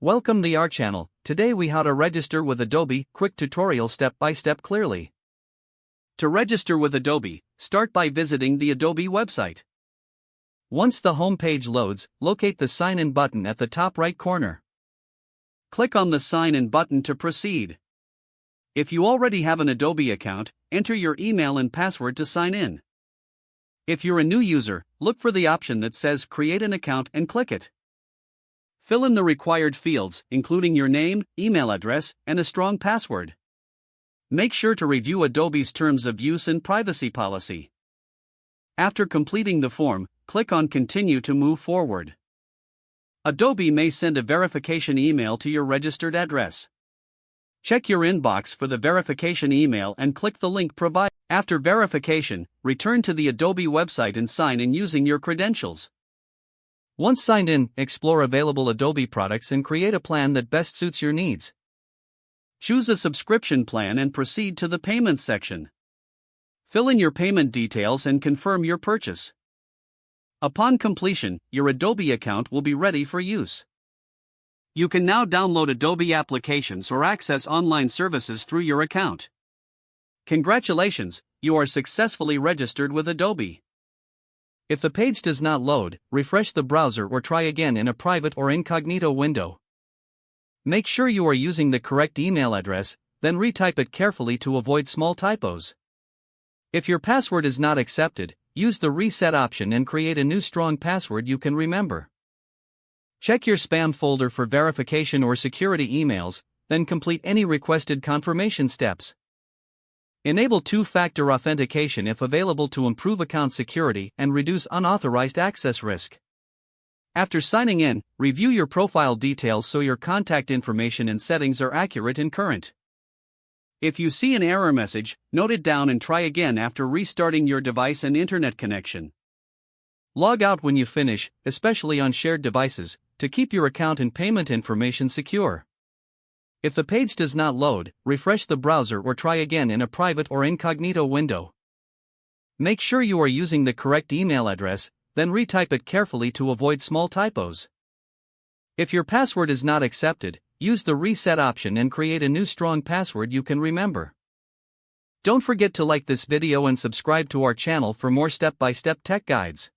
Welcome to our channel. Today we how to register with Adobe, quick tutorial step by step clearly. To register with Adobe, start by visiting the Adobe website. Once the home page loads, locate the Sign In button at the top right corner. Click on the Sign In button to proceed. If you already have an Adobe account, enter your email and password to sign in. If you're a new user, look for the option that says Create an Account and click it. Fill in the required fields, including your name, email address, and a strong password. Make sure to review Adobe's Terms of Use and Privacy Policy. After completing the form, click on Continue to move forward. Adobe may send a verification email to your registered address. Check your inbox for the verification email and click the link provided. After verification, return to the Adobe website and sign in using your credentials. Once signed in, explore available Adobe products and create a plan that best suits your needs. Choose a subscription plan and proceed to the Payments section. Fill in your payment details and confirm your purchase. Upon completion, your Adobe account will be ready for use. You can now download Adobe applications or access online services through your account. Congratulations, you are successfully registered with Adobe. If the page does not load, refresh the browser or try again in a private or incognito window. Make sure you are using the correct email address, then retype it carefully to avoid small typos. If your password is not accepted, use the reset option and create a new strong password you can remember. Check your spam folder for verification or security emails, then complete any requested confirmation steps. Enable two-factor authentication if available to improve account security and reduce unauthorized access risk. After signing in, review your profile details so your contact information and settings are accurate and current. If you see an error message, note it down and try again after restarting your device and internet connection. Log out when you finish, especially on shared devices, to keep your account and payment information secure. If the page does not load, refresh the browser or try again in a private or incognito window. Make sure you are using the correct email address, then retype it carefully to avoid small typos. If your password is not accepted, use the reset option and create a new strong password you can remember. Don't forget to like this video and subscribe to our channel for more step-by-step tech guides.